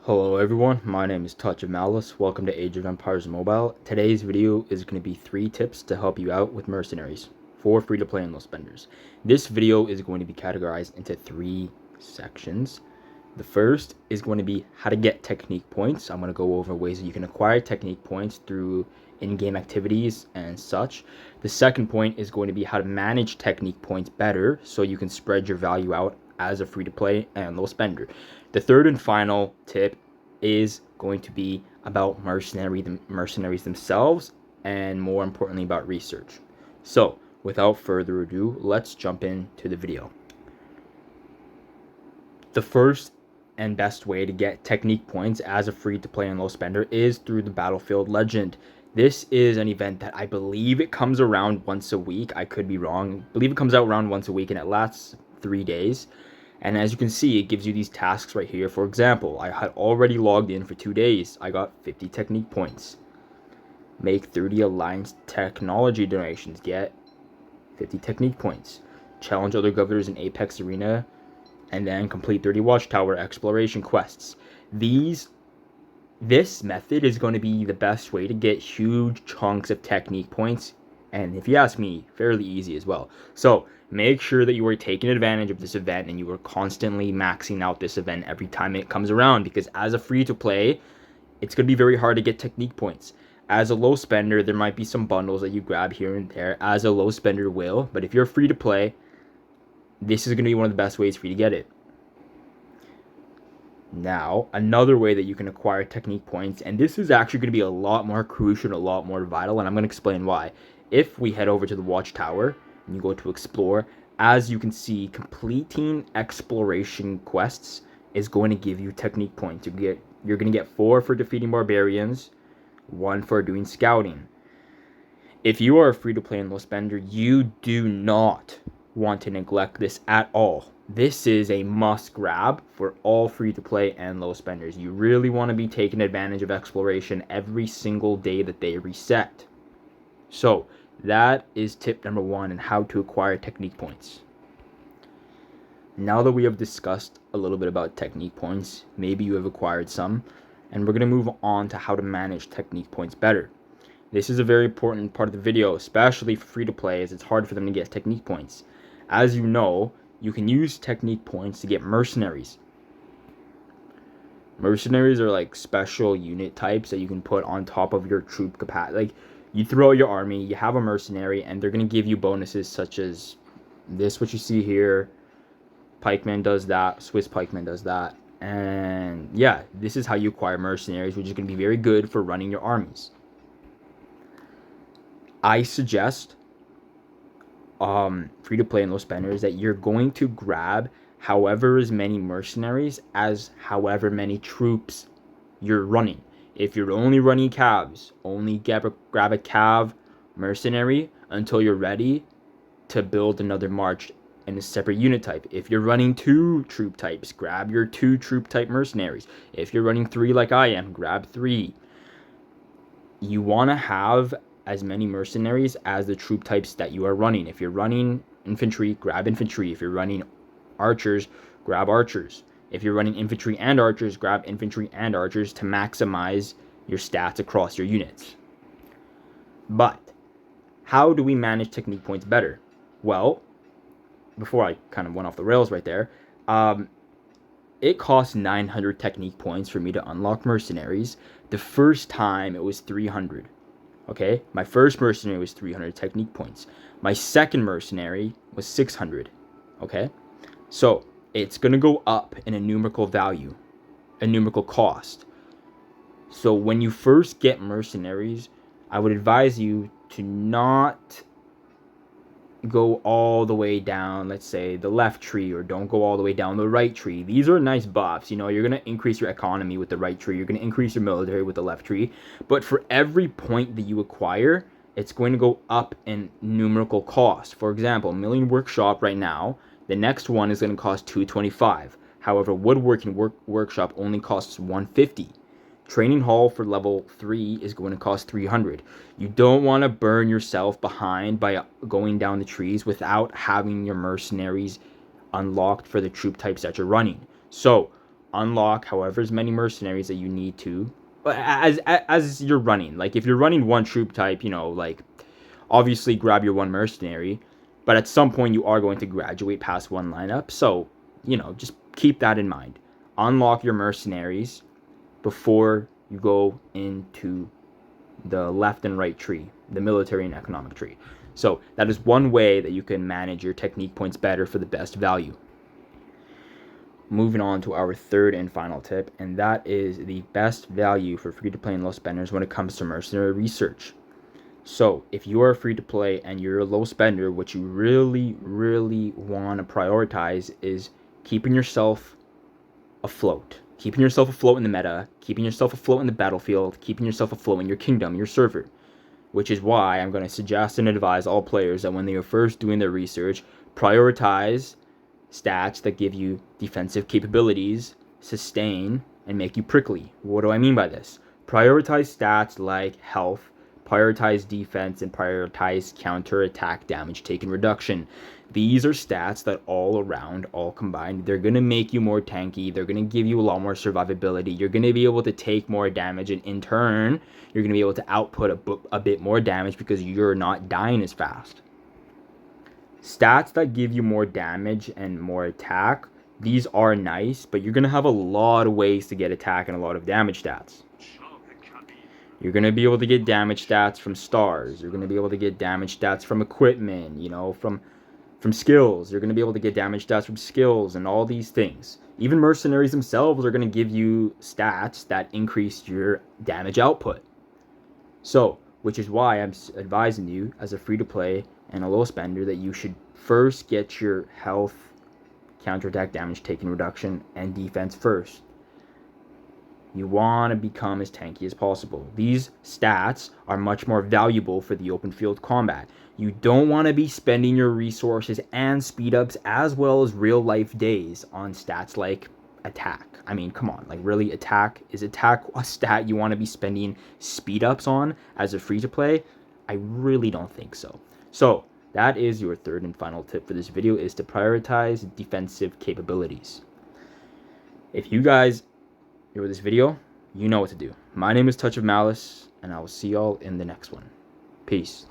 Hello everyone, my name is Touch of Malice. Welcome to Age of Empires Mobile. Today's video is going to be 3 tips to help you out with Mercenaries for free-to-play and low spenders. This video is going to be categorized into 3 sections. The first is going to be how to get technique points. I'm going to go over ways that you can acquire technique points through in-game activities and such. The second point is going to be how to manage technique points better so you can spread your value out as a free-to-play and low spender. The third and final tip is going to be about mercenaries themselves, and more importantly about research. So without further ado, let's jump into the video. The first and best way to get technique points as a free-to-play and low spender is through the Battlefield Legend. This is an event that I believe it comes around once a week. I could be wrong. I believe it comes out around once a week and it lasts 3 days. And as you can see, it gives you these tasks right here. For example, I had already logged in for 2 days. I got 50 technique points. Make 30 alliance technology donations. Get 50 technique points. Challenge other governors in Apex Arena. And then complete 30 watchtower exploration quests. This method is going to be the best way to get huge chunks of technique points. And if you ask me, fairly easy as well. So make sure that you are taking advantage of this event and you are constantly maxing out this event every time it comes around, because as a free-to-play, it's going to be very hard to get technique points. As a low spender, there might be some bundles that you grab here and there, as a low spender will, but if you're free-to-play, this is going to be one of the best ways for you to get it. Now, another way that you can acquire technique points, and this is actually going to be a lot more crucial and a lot more vital, and I'm going to explain why. If we head over to the watchtower and you go to explore, as you can see, completing exploration quests is going to give you technique points. You're going to get 4 for defeating barbarians, 1 for doing scouting. If you are a free-to-play and low spender, you do not want to neglect this at all. This is a must grab for all free-to-play and low spenders. You really want to be taking advantage of exploration every single day that they reset. So that is tip number 1 and how to acquire technique points. Now that we have discussed a little bit about technique points, maybe you have acquired some, and we're going to move on to how to manage technique points better. This is a very important part of the video, especially for free-to-play, as it's hard for them to get technique points. As you know, you can use technique points to get mercenaries. Mercenaries are like special unit types that you can put on top of your troop capacity. Like, you throw your army, you have a mercenary, and they're going to give you bonuses such as this, what you see here. Pikeman does that, Swiss Pikeman does that. And yeah, this is how you acquire mercenaries, which is going to be very good for running your armies. I suggest free-to-play and low spenders that you're going to grab however as many mercenaries as however many troops you're running. If you're only running calves, only grab a cav mercenary until you're ready to build another march in a separate unit type. If you're running 2 troop types, grab your 2 troop type mercenaries. If you're running 3 like I am, grab 3. You want to have as many mercenaries as the troop types that you are running. If you're running infantry, grab infantry. If you're running archers, grab archers. If you're running infantry and archers, grab infantry and archers to maximize your stats across your units. But how do we manage technique points better? Well, before I kind of went off the rails right there, it cost 900 technique points for me to unlock mercenaries. The first time it was 300. Okay, my first mercenary was 300 technique points. My second mercenary was 600. Okay, so it's going to go up in a numerical value, a numerical cost. So when you first get mercenaries, I would advise you to not go all the way down, let's say, the left tree, or don't go all the way down the right tree. These are nice buffs. You know, you're going to increase your economy with the right tree. You're going to increase your military with the left tree. But for every point that you acquire, it's going to go up in numerical cost. For example, Million Workshop right now, the next one is going to cost 225. However, Woodworking Workshop only costs 150. Training Hall for level 3 is going to cost 300. You don't want to burn yourself behind by going down the trees without having your mercenaries unlocked for the troop types that you're running. So unlock however as many mercenaries that you need to as you're running. Like if you're running one troop type, like obviously grab your one mercenary, but at some point you are going to graduate past one lineup. So, just keep that in mind. Unlock your mercenaries before you go into the left and right tree, the military and economic tree. So that is one way that you can manage your technique points better for the best value. Moving on to our third and final tip, and that is the best value for free-to-play and low spenders when it comes to mercenary research. So if you are free to play and you're a low spender, what you really, really want to prioritize is keeping yourself afloat. Keeping yourself afloat in the meta, keeping yourself afloat in the battlefield, keeping yourself afloat in your kingdom, your server. Which is why I'm going to suggest and advise all players that when they are first doing their research, prioritize stats that give you defensive capabilities, sustain, and make you prickly. What do I mean by this? Prioritize stats like health, prioritize defense, and prioritize counter-attack damage taken reduction. These are stats that all around, all combined, they're going to make you more tanky. They're going to give you a lot more survivability. You're going to be able to take more damage, and in turn, you're going to be able to output a bit more damage because you're not dying as fast. Stats that give you more damage and more attack, these are nice, but you're going to have a lot of ways to get attack and a lot of damage stats. You're going to be able to get damage stats from stars. You're going to be able to get damage stats from equipment, from skills. You're going to be able to get damage stats from skills and all these things. Even mercenaries themselves are going to give you stats that increase your damage output. So, which is why I'm advising you as a free-to-play and a low spender that you should first get your health, counterattack damage taken reduction, and defense first. You want to become as tanky as possible. These stats are much more valuable for the open field combat. You don't want to be spending your resources and speed ups as well as real life days on stats like attack. I mean, come on, like really, is attack a stat you want to be spending speed ups on as a free to play? I really don't think so. So that is your third and final tip for this video, is to prioritize defensive capabilities. If you guys enjoyed this video, you know what to do. My name is Touch of Malice, and I will see y'all in the next one. Peace.